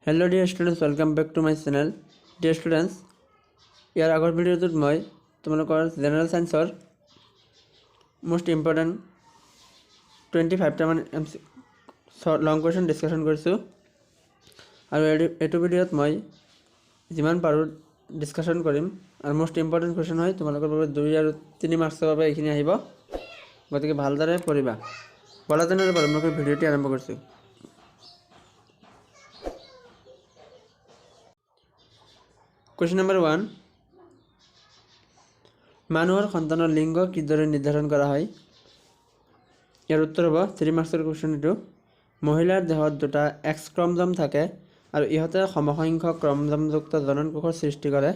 Hello dear students, welcome back to my channel. Dear students, ইয়াৰ আগৰ ভিডিঅ'টোত মই তোমালোকৰ জেনেৰেল সায়েন্সৰ মোস্ট ইম্পৰ্টেণ্ট 25টা মান লং কুৱেশ্যন ডিছকাশ্যন কৰিছোঁ আৰু এইটো ভিডিঅ'ত মই যিমান পাৰোঁ ডিছকাশ্যন কৰিম আৰু মোস্ট ইম্পৰ্টেণ্ট কুৱেশ্যন হয় তোমালোকৰ বাবে 2 আৰু 3 মাৰ্কছৰ বাবে এইখিনি আহিব গতিকে ভালদৰে পঢ়িবা বলাজনৰ প্ৰাৰম্ভিক ভিডিঅ'টি আৰম্ভ কৰিছোঁ Question number 1 মানুহৰ সন্তানৰ লিংগ কিদৰে নিৰ্ধাৰণ কৰা হয় ইয়াৰ উত্তৰ হ'ব 3 মাৰ্কছৰ কুৱেশ্যন এটো মহিলাৰ দেহত দুটা X ক্ৰমোজম থাকে আৰু ইহঁতে সমসংখ্যক ক্ৰমোজমযুক্ত জননকোষৰ সৃষ্টি কৰে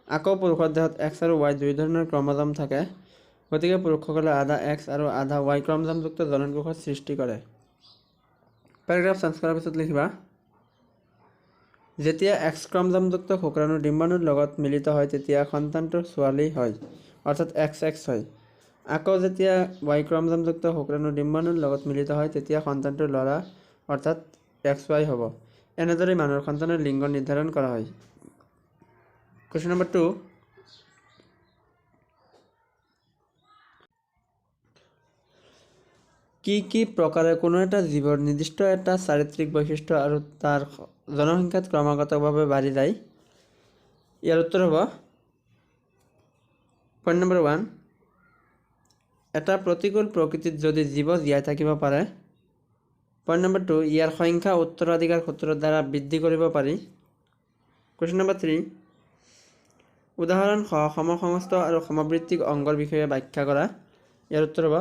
আকৌ পুৰুষৰ দেহত X আৰু Y দুই ধৰণৰ ক্ৰমোজম থাকে গতিকে পুৰুষসকলে আধা X আৰু আধা Y ক্ৰমোজমযুক্ত জননকোষৰ সৃষ্টি কৰে প্যাৰাগ্ৰাফ চেঞ্জ কৰাৰ পিছত লিখিবা যেতিয়া X ক্ৰমোজমযুক্ত শুক্ৰাণু ডিম্বাণুৰ লগত মিলিত হয় তেতিয়া সন্তানটো ছোৱালী হয় অৰ্থাৎ XX হয় আকৌ যেতিয়া Y ক্ৰমোজমযুক্ত শুক্ৰাণু ডিম্বাণুৰ লগত মিলিত হয় তেতিয়া সন্তানটো ল'ৰা অৰ্থাৎ XY হ'ব এনেদৰে মানুহৰ সন্তানৰ লিংগ নিৰ্ধাৰণ কৰা হয় কোৱেশ্চন নম্বৰ 2 কি প্ৰকাৰে কোনো এটা জীৱৰ নিৰ্দিষ্ট এটা চাৰিত্ৰিক বৈশিষ্ট্য আৰু তাৰ জনসংখ্যাত ক্ৰমাগতভাৱে বাঢ়ি যায় ইয়াৰ উত্তৰ হ'ব পইণ্ট নম্বৰ 1 এটা প্ৰতিকূল প্ৰকৃতিত যদি জীৱ জীয়াই থাকিব পাৰে পইণ্ট নম্বৰ 2 ইয়াৰ সংখ্যা উত্তৰাধিকাৰ সূত্ৰৰ দ্বাৰা বৃদ্ধি কৰিব পাৰি কোৱেশ্চন নম্বৰ 3 উদাহৰণ সমসমস্ত আৰু সমবৃত্তিক অংগৰ বিষয়ে ব্যাখ্যা কৰা ইয়াৰ উত্তৰ হ'ব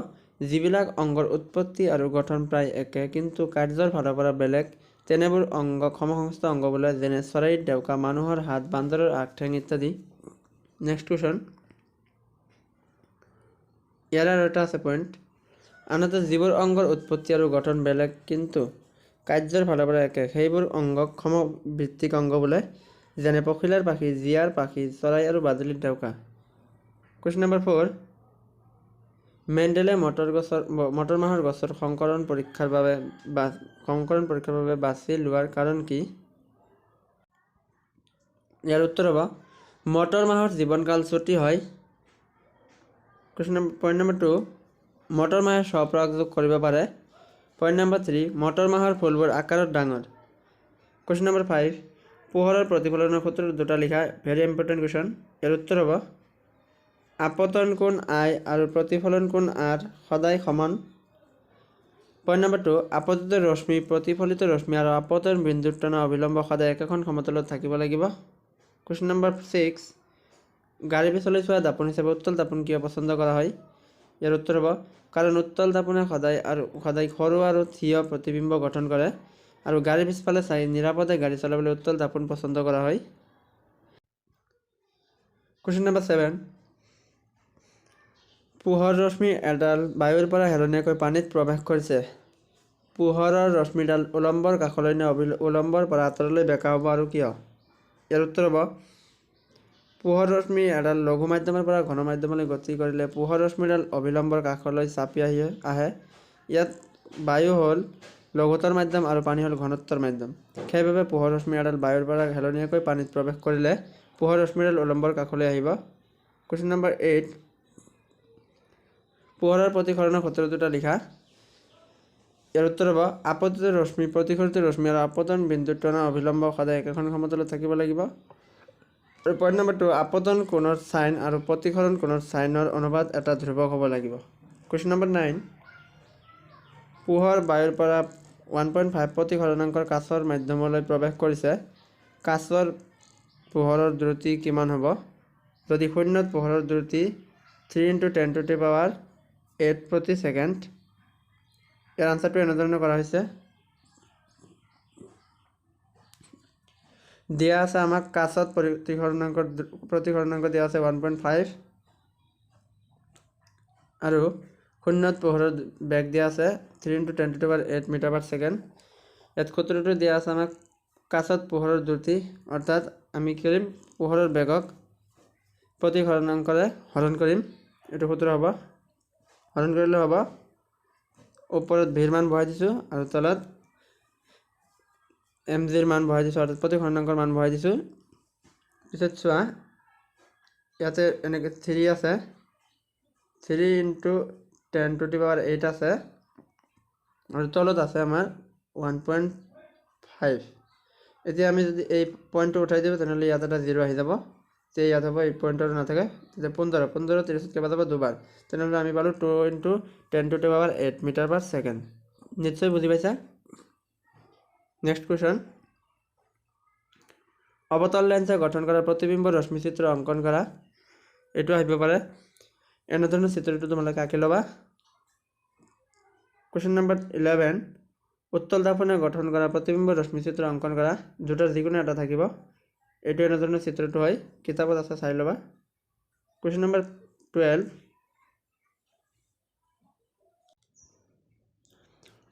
যিবিলাক অংগৰ উৎপত্তি আৰু গঠন প্ৰায় একে কিন্তু কাৰ্যৰ ফালৰ পৰা বেলেগ তেনেবোৰ অংগক সমসমস্ত অংগ বোলে যেনে চৰাইৰ ডেউকা মানুহৰ হাত বান্দৰৰ আগ ঠেং ইত্যাদি নেক্সট কুৱেশ্যন ইয়াৰ আৰু এটা আছে পইণ্ট আনহাতে যিবোৰ অংগৰ উৎপত্তি আৰু গঠন বেলেগ কিন্তু কাৰ্যৰ ফালৰ পৰা একে সেইবোৰ অংগক সমবৃত্তিক অংগ বোলে যেনে পখিলাৰ পাখি জীয়াৰ পাখি চৰাই আৰু বাদুলিৰ ডেউকা কুৱেশ্যন নম্বৰ 4 মেণ্ডেলে মটৰ মাহৰ গছৰ সংকৰণ পৰীক্ষাৰ বাবে বাছি লোৱাৰ কাৰণ কি ইয়াৰ উত্তৰ হ'ব মটৰ মাহৰ জীৱনকাল চুটি হয় পইণ্ট নম্বৰ 2 মটৰ মাহে স্বপৰাগ যোগ কৰিব পাৰে পইণ্ট নম্বৰ 3 মটৰ মাহৰ ফুলবোৰ আকাৰত ডাঙৰ কুৱেশ্যন নম্বৰ 5 পোহৰৰ প্ৰতিফলনৰ সূত্ৰ দুটা লিখা ভেৰি ইম্পৰ্টেণ্ট কুৱেশ্যন ইয়াৰ উত্তৰ হ'ব আপতন কোণ I আৰু প্ৰতিফলন কোণ R সদায় সমান পইণ্ট নম্বৰ 2 আপতিত ৰশ্মি প্ৰতিফলিত ৰশ্মি আৰু আপতন বিন্দুৰ টনা অবিলম্ব সদায় একেখন সমতলত থাকিব লাগিব কুৱেশ্যন নম্বৰ 6 গাড়ী পিছলৈ চোৱা দাপোন হিচাপে উত্তল দাপোন কিয় পছন্দ কৰা হয় ইয়াৰ উত্তৰ হ'ব কাৰণ উত্তল দাপোনে সদায় সৰু আৰু থিয় প্ৰতিবিম্ব গঠন কৰে আৰু গাড়ী পিছফালে চাই নিৰাপদে গাড়ী চলাবলৈ উত্তল দাপোন পছন্দ কৰা হয় কুৱেশ্যন নম্বৰ 7 পোহৰ ৰশ্মি এডাল বায়ুৰ পৰা হেলনীয়াকৈ পানীত প্ৰৱেশ কৰিছে পোহৰৰ ৰশ্মিডাল উলম্বৰ কাষলৈ নে উলম্বৰ পৰা আঁতৰলৈ বেঁকা হ'ব আৰু কিয় ইয়াৰ উত্তৰ হ'ব পোহৰ ৰশ্মি এডাল লঘু মাধ্যমৰ পৰা ঘন মাধ্যমলৈ গতি কৰিলে পোহৰ ৰশ্মিডাল অবিলম্বৰ কাষলৈ চাপি আহে ইয়াত বায়ু হ'ল লঘুতৰ মাধ্যম আৰু পানী হ'ল ঘনত্বৰ মাধ্যম সেইবাবে পোহৰ ৰশ্মি এডাল বায়ুৰ পৰা হেলনীয়াকৈ পানীত প্ৰৱেশ কৰিলে পোহৰ ৰশ্মিডাল উলম্বৰ কাষলৈ আহিব কুৱেশ্যন নম্বৰ 8 পোহৰৰ প্ৰতিফলনৰ সূত্ৰ দুটা লিখা ইয়াৰ উত্তৰ হ'ব আপতিত ৰশ্মি প্ৰতিফলিত ৰশ্মি আৰু আপতন বিন্দুৰ টনা অবিলম্ব সদায় একেখন সমতলত থাকিব লাগিব আৰু পইণ্ট নম্বৰ 2 আপতন কোণৰ চাইন আৰু প্ৰতিফলন কোণৰ চাইনৰ অনুপাত এটা ধ্ৰুৱক হ'ব লাগিব কুৱেশ্যন নম্বৰ 9 পোহৰ বায়ুৰ পৰা 1.5 প্ৰতিফলনাংকৰ কাঁচৰ মাধ্যমলৈ প্ৰৱেশ কৰিছে কাঁচৰ পোহৰৰ দ্ৰুতি কিমান হ'ব যদি শূন্যত পোহৰৰ দ্ৰুতি 3 × 10⁸ প্ৰতি ছেকেণ্ড ইয়াৰ আনসাৰটো এনেধৰণে কৰা হৈছে দিয়া আছে আমাক কাঁচত প্ৰতিফলনাংক দিয়া আছে 1.5 আৰু শূন্যত পোহৰৰ বেগ দিয়া আছে 3 × 10⁸ মিটাৰ/ছেকেণ্ড ইয়াত সূত্ৰটো দিয়া আছে আমাক কাঁচত পোহৰৰ দ্ৰুতি অৰ্থাৎ আমি কি কৰিম পোহৰৰ বেগক প্ৰতিফলনাংকৰে হৰণ কৰিম এইটো সূত্ৰ হ'ব হৰণ কৰিলে হ'ব ওপৰত ভিৰ মান বহাই দিছোঁ আৰু তলত এম জিৰ মান বহাই দিছোঁ, অৰ্থাৎ প্ৰতি খণ্ডাংকৰ মান বহাই দিছোঁ। পিছত চোৱা ইয়াতে এনেকৈ 3 আছে, 3 × 10⁸ আছে আৰু তলত আছে আমাৰ 1.5। এতিয়া আমি যদি এই পইণ্টটো উঠাই দিওঁ তেনেহ'লে ইয়াত এটা 0 আহি যাব, যে ইয়াত হ'ব এই পইণ্টটো নাথাকে, তেতিয়া 15 30 কেইবাৰ যাব দুবাৰ, তেনেহ'লে আমি পালোঁ 2 × 10⁸ মিটাৰ/ছেকেণ্ড। নিশ্চয় বুজি পাইছা। নেক্সট কুৱেশ্যন, অৱতল লেন্সে গঠন কৰা প্ৰতিবিম্ব ৰশ্মি চিত্ৰ অংকন কৰা। এইটো আহিব পাৰে, এনেধৰণৰ চিত্ৰটো তোমালোকে আঁকি ল'বা। কুৱেশ্যন নম্বৰ 11, উত্তল দাপনে গঠন কৰা প্ৰতিবিম্ব ৰশ্মি চিত্ৰ অংকন কৰা। দুটাৰ যিকোনো এটা থাকিব, এইটো এনেধৰণৰ চিত্ৰটো হয়, কিতাপত আছে চাই ল'বা। কুৱেশ্যন নম্বৰ 12,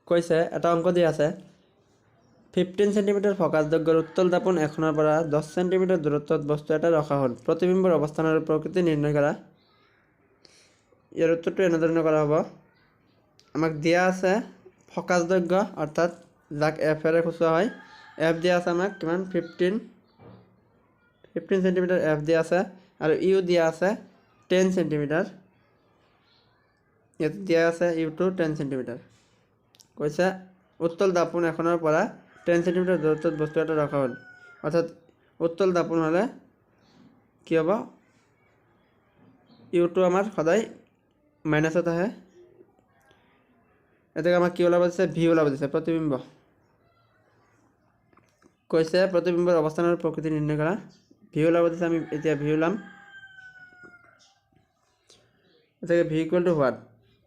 কৈছে এটা অংক দিয়া আছে 15 সেন্টিমিটাৰ ফকাছ দৈৰ্ঘ্যৰ উত্তল দাপন এখনৰ পৰা 10 সেন্টিমিটাৰ দূৰত্বত বস্তু এটা ৰখা হ'ল, প্ৰতিবিম্বৰ অৱস্থান আৰু প্ৰকৃতি নিৰ্ণয় কৰা। ইয়াৰ উত্তৰটো এনেধৰণৰ কৰা হ'ব, আমাক দিয়া আছে ফকাছ দৈৰ্ঘ্য, অৰ্থাৎ যাক এফেৰে সূচোৱা হয়, এফ দিয়া আছে আমাক কিমান 15 সেন্টিমিটাৰ এফ দিয়া আছে, আৰু ইউ দিয়া আছে 10 সেন্টিমিটাৰ। ইয়াত দিয়া আছে ইউটো 10 সেন্টিমিটাৰ। কৈছে উত্তল দাপোন এখনৰ পৰা 10 সেন্টিমিটাৰ দূৰত্বত বস্তু এটা ৰখা হ'ল, অৰ্থাৎ উত্তল দাপোন হ'লে কি হ'ব, ইউটো আমাৰ সদায় মাইনাছত আহে। এতেকে আমাক কি ওলাব দিছে, ভি ওলাব দিছে, প্ৰতিবিম্ব। কৈছে প্ৰতিবিম্বৰ অৱস্থান আৰু প্ৰকৃতি নিৰ্ণয় কৰা। ভি ওলাব দিছে, আমি এতিয়া ভি ওলাম। এতেকে ভি ইকুৱেল টু হোৱাট,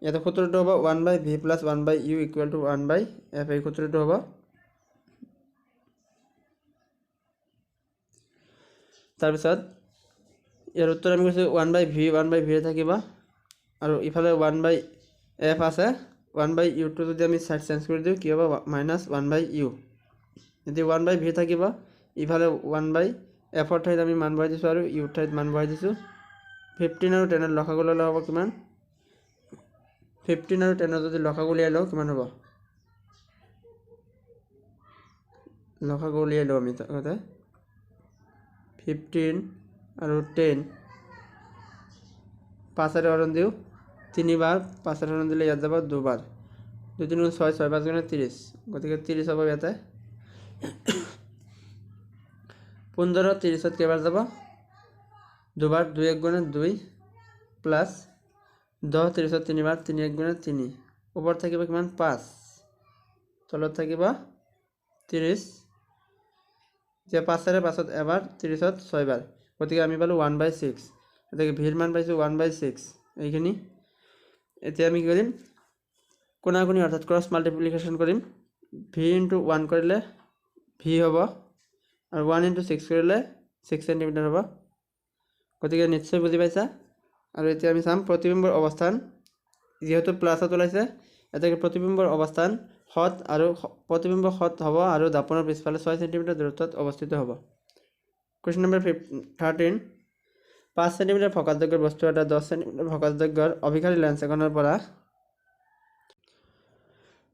ইয়াতে সূত্ৰটো হ'ব 1/v + 1/u = 1/f, এই সূত্ৰটো হ'ব। তাৰপিছত ইয়াৰ উত্তৰ আমি কৈছোঁ 1/v থাকিব, আৰু ইফালে 1/f আছে, 1/u যদি আমি সাইড চেঞ্জ কৰি দিওঁ কি হ'ব, -1/u। যদি 1/v থাকিব, ইফালে 1/f ঠাইত আমি মান বহাই দিছোঁ আৰু ইউ ঠাইত মান বহাই দিছোঁ। 15 আৰু 10 লসাগু ল'লে হ'ব কিমান, 15 আৰু 10 যদি লসাগু উলিয়াই লওঁ কিমান হ'ব, লসাগু উলিয়াই লওঁ আমি তাতে 15 আৰু 10, 5 হৰণ দিওঁ 3 বাৰ, 5 হৰণ দিলে ইয়াত যাব 2 বাৰ, 2 3 6, 6 5 30, গতিকে 30 হ'ব ইয়াতে। 15 30ত কেইবাৰ যাব, দুবাৰ, 2 1 2 প্লাছ 10 30ত 3 বাৰ, 3 1 3, ওপৰত থাকিব কিমান 5, তলত থাকিব 30, এতিয়া 5 5ত এবাৰ, 30ত 6 বাৰ, গতিকে আমি পালোঁ 1/6। গতিকে ভিৰ মান পাইছোঁ 1/6 এইখিনি। এতিয়া আমি কি কৰিম, কোনাকুনি অৰ্থাৎ ক্ৰছ মাল্টিপ্লিকেশ্যন কৰিম। ভি × 1 কৰিলে ভি হ'ব, আৰু 1 × 6 কৰিলে 6 সেন্টিমিটাৰ হ'ব। গতিকে নিশ্চয় বুজি পাইছা। আৰু এতিয়া আমি চাম প্ৰতিবিম্বৰ অৱস্থান, যিহেতু প্লাছত ওলাইছে, এতেকে প্ৰতিবিম্বৰ অৱস্থান সৎ, আৰু প্ৰতিবিম্ব সৎ হ'ব আৰু দাপনৰ পিছফালে 6 সেন্টিমিটাৰ দূৰত্বত অৱস্থিত হ'ব। কুৱেশ্যন নম্বৰ 13, 5 সেন্টিমিটাৰ ফকাছ দৈৰ্ঘ্যৰ বস্তু এটা 10 সেন্টিমিটাৰ ফকাছ দৈৰ্ঘ্যৰ অভিসাৰী লেন্স এখনৰ পৰা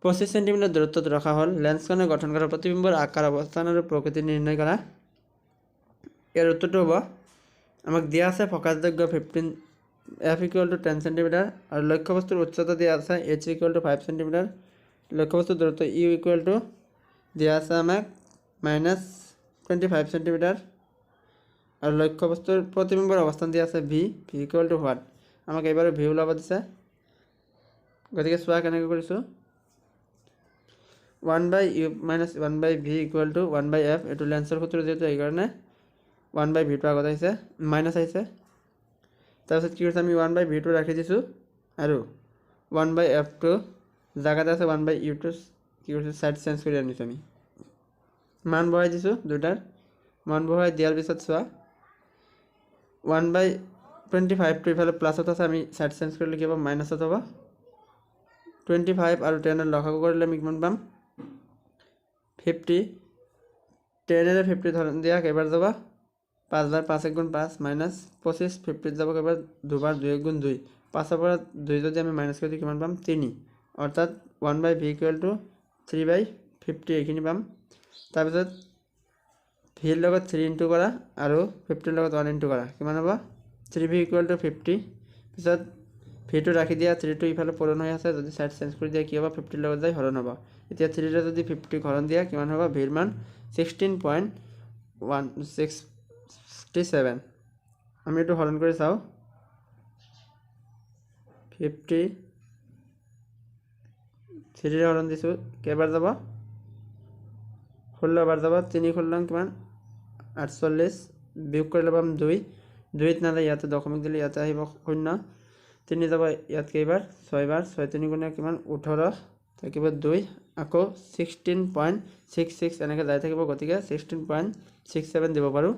25 সেন্টিমিটাৰ দূৰত্বত ৰখা হ'ল, লেন্সখনে গঠন কৰা প্ৰতিবিম্বৰ আকাৰ, অৱস্থান আৰু প্ৰকৃতি নিৰ্ণয় কৰা। ইয়াৰ উত্তৰটো হ'ব, আমাক দিয়া আছে ফকাছ দৈৰ্ঘ্য 15, f = 10 সেন্টিমিটাৰ, আৰু লক্ষ্যবস্তুৰ উচ্চতা দিয়া আছে h = 5 সেন্টিমিটাৰ, লক্ষ্যবস্তুৰ দূৰত্ব u = দিয়া আছে আমাক -25 সেন্টিমিটাৰ, আৰু লক্ষ্যবস্তুৰ প্ৰতিবিম্বৰ অৱস্থান দিয়া আছে v = হোৱাট, আমাক এইবাৰ ভি ওলাব দিছে। গতিকে চোৱা কেনেকৈ কৰিছোঁ, 1/u - 1/v = 1/f, এইটো লেন্সৰ সূত্ৰ যিহেতু সেইকাৰণে 1/v আগত আহিছে, মাইনাছ আহিছে। তাৰপিছত কি কৰিছোঁ, আমি 1/v ৰাখি দিছোঁ, আৰু 1/f জাগাতে আছে 1/u কি কৰিছোঁ, সাইড চেঞ্জ কৰি আনিছোঁ। আমি মান বহাই দিছোঁ, দুটাৰ মান বহাই দিয়াৰ পিছত চোৱা 1/25 ইফালে প্লাছত আছে, আমি সাইড চেঞ্জ কৰিলে কি হ'ব, মাইনাছত হ'ব। 25 আৰু 10 লসাগু কৰিলে আমি কিমান পাম, 50, 10 50 ধৰণ দিয়া কেইবাৰ যাব, 5 বাৰ, 5 1 5 -25, 50 যাব কেইবাৰ, দুবাৰ, 2 1 2, 5ৰ পৰা 2 যদি আমি মাইনাছ কৰি দিওঁ কিমান পাম, 3, অৰ্থাৎ 1/v = 3/50 এইখিনি পাম। তাৰপিছত ভিৰ লগত 3 ইনটু কৰা আৰু 50 লগত 1 ইনটু কৰা কিমান হ'ব 3v = 50 পিছত ভিটো ৰাখি দিয়া 3টো ইফালে পূৰণ হৈ আছে যদি সাইড চেঞ্জ কৰি দিয়া কি হ'ব 50 লগত যাই হৰণ হ'ব এতিয়া 3 ৰে যদি 50 হৰণ দিয়া কিমান হ'ব ভিৰ মান 16.167 আমি এটো হৰণ কৰি চাও 50 3 ৰে হৰণ দিছো কেইবাৰ যাব 16 বাৰ যাব 3 16 কিমান 48 বিয়োগ কৰিলে পাম 2 2ত নালে ইয়াতে দশমিক দিলে ইয়াতে আহিব 0 3 যাব ইয়াত কেইবাৰ 6 বাৰ 6 3 গুণে কিমান 18 থাকিব 2 আকৌ 16.66 এনেকৈ যাই থাকিব গতিকে 16.67 দিব পাৰো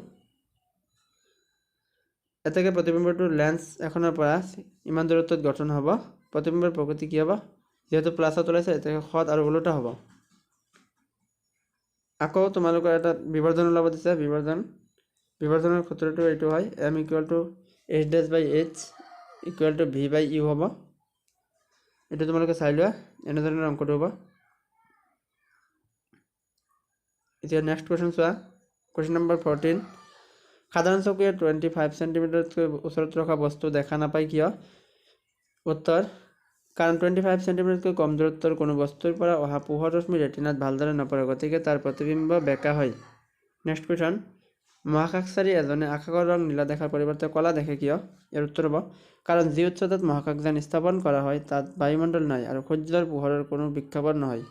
এতেকে প্ৰতিবিম্বটো লেন্স এখনৰ পৰা ইমান দূৰত্বত গঠন হ'ব প্ৰতিবিম্বৰ প্ৰকৃতি কি হ'ব যেহেতু প্লাছত ওলাইছে এতেকে খত আৰু উল্টা হ'ব আকৌ তোমালোকৰ এটা বিভাজন ওলাব দিছে বিভাজনৰ সূত্ৰটো এইটো হয় m = h'/h = v/u হ'ব এটো তোমালোকে চাই লোৱা এনে ধৰণৰ অংকটো হ'ব এতিয়া নেক্সট কোৱেশ্চন চোৱা কোৱেশ্চন নম্বৰ 14 সাধাৰণ চকুৱে 25 সেন্টিমিটাৰতকৈ ওচৰত ৰখা বস্তু দেখা নাপায় কিয় উত্তৰ কাৰণ 25 সেন্টিমিটাৰতকৈ কম দূৰত্বৰ কোনো বস্তুৰ পৰা অহা পোহৰ ৰশ্মি ৰেটিনাত ভালদৰে নপৰে গতিকে তাৰ প্ৰতিবিম্ব বেকা হয় নেক্সট কোৱেশ্চন মহাকাশচাৰী এজনে আকাশৰ ৰং নীলা দেখাৰ পৰিৱৰ্তে কলা দেখে কিয় ইয়াৰ উত্তৰ হ'ব কাৰণ যি উচ্চতাত মহাকাশযান স্থাপন কৰা হয় তাত বায়ুমণ্ডল নাই আৰু সূৰ্যৰ পোহৰৰ কোনো বিক্ষেপণ নহয়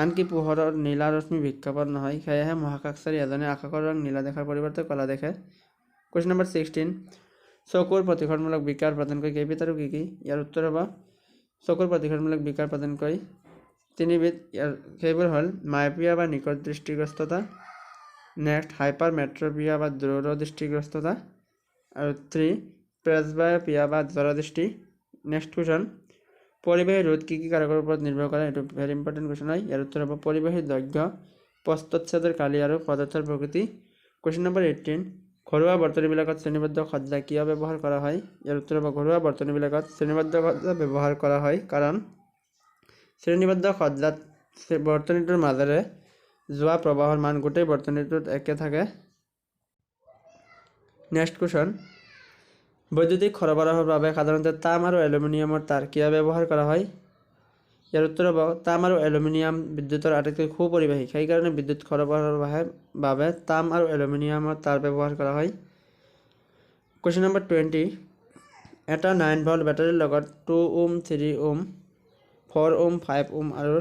আনকি পোহৰৰ নীলা ৰশ্মি বিক্ষেপণ নহয় সেয়েহে মহাকাশচাৰী এজনে আকাশৰ ৰং নীলা দেখাৰ পৰিৱৰ্তে কলা দেখে কোৱেশ্চন নম্বৰ 16 চকুৰ প্ৰতিফলনমূলক বিকাৰ প্ৰদানকৈ কেইবিধ আৰু কি কি ইয়াৰ উত্তৰ হ'ব চকুৰ প্ৰতিফলনমূলক বিকাৰ প্ৰদানকৈ তিনিবিধ ইয়াৰ সেইবোৰ হ'ল মায়োপিয়া বা নিকট দৃষ্টিগ্ৰস্ততা নেক্সট হাইপাৰমেট্ৰোপিয়া বা দূৰ দৃষ্টিগ্ৰস্ততা আৰু 3 প্ৰেছবায়োপিয়া বা জৰাদৃষ্টি নেক্সট কোৱেশ্চন পৰিৱেশী ৰোধ কি কাৰকৰ ওপৰত নিৰ্ভৰ কৰে এটো ভেৰি ইম্পৰ্টেন্ট কোৱেশ্চন হয় ইয়াৰ উত্তৰ হ'ব পৰিৱেশী দৈৰ্ঘ্য প্ৰস্থচ্ছেদৰ কালি আৰু পদাৰ্থৰ প্ৰকৃতি কোৱেশ্চন নম্বৰ 18 ঘৰুৱা বৰ্তনীবিলাকত শ্ৰেণীবদ্ধ সজ্জা কিয় ব্যৱহাৰ কৰা হয় ইয়াৰ উত্তৰ হ'ব ঘৰুৱা বৰ্তনীবিলাকত শ্ৰেণীবদ্ধ সজ্জা ব্যৱহাৰ কৰা হয় কাৰণ শ্ৰেণীবদ্ধ সজ্জাত বৰ্তনীটোৰ মাজেৰে যোৱা প্ৰবাহৰ মান গোটেই বৰ্তনীটোত একে থাকে নেক্সট কোৱেশ্চন বৈদ্যুতিক সৰবৰাহৰ বাবে সাধাৰণতে তাম আৰু এলুমিনিয়ামৰ তাৰ কিয় ব্যৱহাৰ কৰা হয় ইয়াৰ উত্তৰ হ'ব তাম আৰু এলুমিনিয়াম বিদ্যুতৰ আটাইতকৈ সুপৰিবাহী সেই কাৰণে বিদ্যুৎ সৰবৰাহৰ বাবে তাম আৰু এলুমিনিয়ামৰ তাৰ ব্যৱহাৰ কৰা হয় কোৱেশ্চন নম্বৰ 20 এটা 9 ভোল্ট বেটাৰীৰ লগত 2 ওম 3 ওম 4 ওম 5 ওম আৰু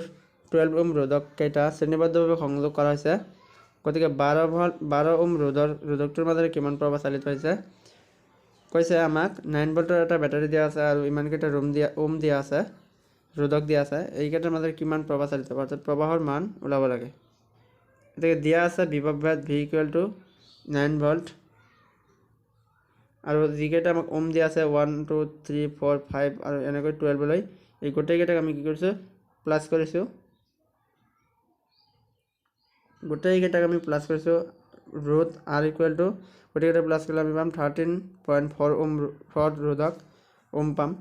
12 ওম ৰোধক কেইটা শ্ৰেণীবদ্ধভাৱে সংযোগ কৰা হৈছে গতিকে 12 ওম ৰোধকটোৰ মাজেৰে কিমান প্ৰবাহ চালিত হৈছে কৈছে আমাক 9 ভোল্টৰ এটা বেটাৰী দিয়া আছে আৰু ইমান কেইটা ওম দিয়া আছে ৰোধক দিয়া আছে এই কেইটাৰ মাজেৰে কিমান প্ৰবাহ চালিত হ'ব অৰ্থাৎ প্ৰবাহৰ মান ওলাব লাগে এতে দিয়া আছে বিভৱভেদ v = 9 ভোল্ট আৰু যি কেইটা আমাক ওম দিয়া আছে 1 2 3 4 5 আৰু এনেকৈ 12 লৈ এই গোটেই কেইটাক আমি কি কৰিছো প্লাস কৰিছো গোটেই কেইটাক আমি প্লাস কৰিছো ৰোধ r = গোটেই কেইটা প্লাস কৰিলে আমি পাম 13.4 ওম 4 ৰোধক ওম পাম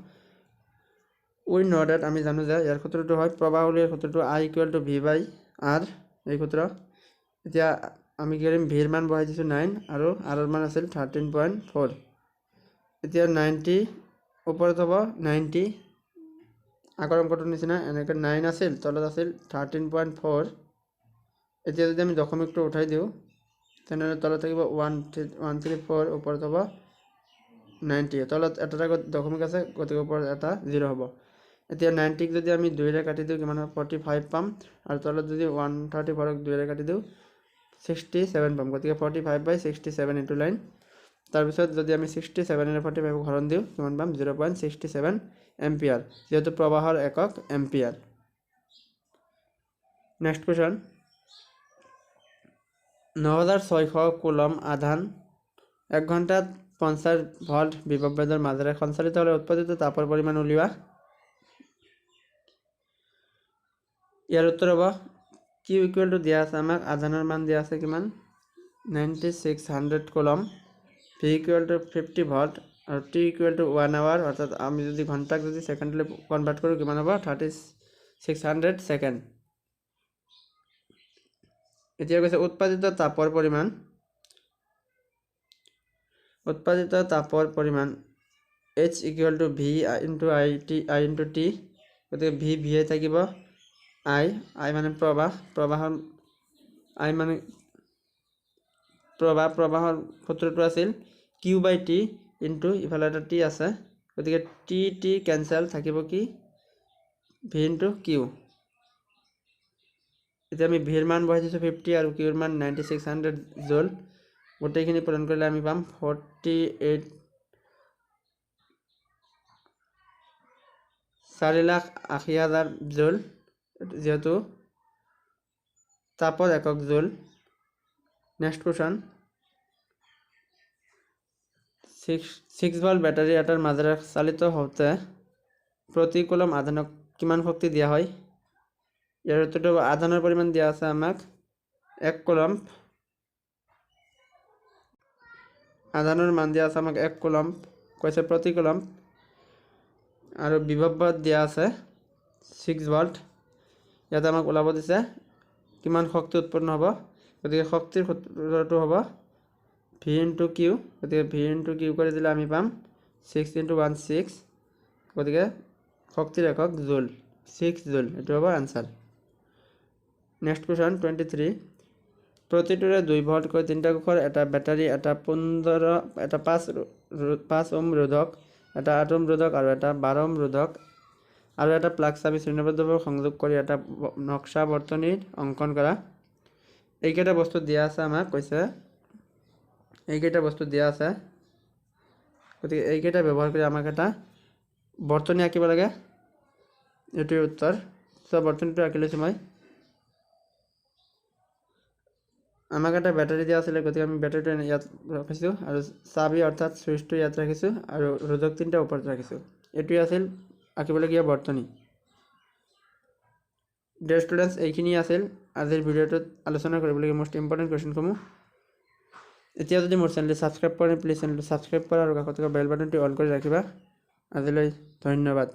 উই নো দ্যাট আমি জানো যে ইয়াৰ সূত্ৰটো হয় প্ৰবাহলীৰ সূত্ৰটো I = v/r এই সূত্ৰ এতিয়া আমি কি কৰিম v ৰ মান বহাই দিছো 9 আৰু r ৰ মান আছিল 13.4 এতিয়া 90 ওপৰত হ'ব 90 আগৰ অংকটোৰ নিচিনা এনেকৈ 9 আছিল তলত আছিল 13.4 এতিয়া যদি আমি দশমিকটো উঠাই দিও তেনে তলত থাকিব 134 ওপৰত হ'ব 90 তলত এটা দশমিক আছে গতিকে ওপৰত এটা 0 হ'ব এতিয়া 90 ক যদি আমি 2 ৰে কাটি দিও কিমান 45 পাম আৰু তলত যদি 134 ক 2 ৰে কাটি দিও 67 পাম গতিকে 45/67 ইনটু লাইন তাৰ পিছত যদি আমি 67 ৰে 45 হৰণ দিও কিমান পাম 0.67 এম্পিয়াৰ যেহেতু প্ৰবাহৰ একক এম্পিয়াৰ নেক্সট কোৱেশ্চন 9600 কুলম আধান 1 ঘন্টাত 50 ভোল্ট বিভৱভেদৰ মাজেৰে সঞ্চালিত হলে উৎপাদিত তাপৰ পৰিমাণ উলিওৱা ইয়াৰ উত্তৰ হ'ব q = দিয়া আছে আমাক আধানৰ মান দিয়া আছে কিমান 9600 কুলম v = 50 ভোল্ট আৰু t = 1 আৱাৰ অৰ্থাৎ আমি যদি ঘন্টাক যদি সেকেন্ডলৈ কনভাৰ্ট কৰো কিমান হ'ব 3600 সেকেন্ড এতিয়া কৈছে উৎপাদিত তাপৰ পৰিমাণ H = V × I × T, গতিকে V থাকিব, I মানে প্ৰবাহৰ I মানে প্ৰবাহৰ সূত্ৰটো আছিল Q/T ইনটু ইফালে এটা T আছে, গতিকে T কেনচেল, থাকিব কি V × Q। এতিয়া আমি ভিৰ মান বহাই দিছোঁ 50 আৰু কিউৰ মান 9600 জুল, গোটেইখিনি পূৰণ কৰিলে আমি পাম 4,80,000 জুল, যেহেতু তাপৰ একক জুল। নেক্সট কুৱেশ্যন, 6 ভোল্ট বেটাৰী এটাৰ মাজেৰে চালিত হওঁতে প্ৰতি কুলম আধানক কিমান শক্তি দিয়া হয়? ইয়াৰ উত্তৰটো আধানৰ পৰিমাণ দিয়া আছে আমাক 1 কুলম, আধানৰ মান দিয়া আছে আমাক 1 কুলম, কৈছে প্ৰতি কুলম, আৰু বিভৱ দিয়া আছে 6 ভোল্ট। ইয়াতে আমাক ওলাব দিছে কিমান শক্তি উৎপন্ন হ'ব, গতিকে শক্তিৰ সূত্ৰটো হ'ব V × Q, গতিকে V × Q কৰি দিলে আমি পাম 6 × 1 6, গতিকে শক্তিৰ একক জুল, 6 জুল, এইটো হ'ব আনচাৰ। নেক্সট কুৱেশ্যন 23, প্ৰতিটোৰে 2 ভোল্টকৈ 3টা কোষৰ এটা বেটাৰী, এটা 5 ওহম ৰোধক, এটা 8 ওহম ৰোধক আৰু এটা 12 ওহম ৰোধক আৰু এটা প্লাগ চাবি শ্ৰেণীবদ্ধভাৱে সংযোগ কৰি এটা নক্সা বৰ্তনীৰ অংকন কৰা। এইকেইটা বস্তু দিয়া আছে আমাক, কৈছে এইকেইটা বস্তু দিয়া আছে, গতিকে এইকেইটা ব্যৱহাৰ কৰি আমাক এটা বৰ্তনী আঁকিব লাগে, এইটোৱে উত্তৰ। চ' বৰ্তনীটো আঁকি লৈছোঁ মই। আমাক এটা বেটাৰী দিয়া আছিলে, গতিকে আমি বেটাৰীটো ইয়াত ৰাখিছোঁ আৰু চাবি অৰ্থাৎ চুইচটো ইয়াত ৰাখিছোঁ আৰু ৰোধক 3টা ওপৰত ৰাখিছোঁ। এইটোৱে আছিল আঁকিবলগীয়া বৰ্তনী। ডিয়াৰ ষ্টুডেণ্টছ, এইখিনি আছিল আজিৰ ভিডিঅ'টোত আলোচনা কৰিবলগীয়া মোষ্ট ইম্পৰ্টেণ্ট কুৱেশ্যনসমূহ। এতিয়া যদি মোৰ চেনেলটো ছাবস্ক্ৰাইব কৰে, প্লিজ চেনেলটো ছাবস্ক্ৰাইব কৰা আৰু কাষত থকা বেল বাটনটো অন কৰি ৰাখিবা। আজিলৈ ধন্যবাদ।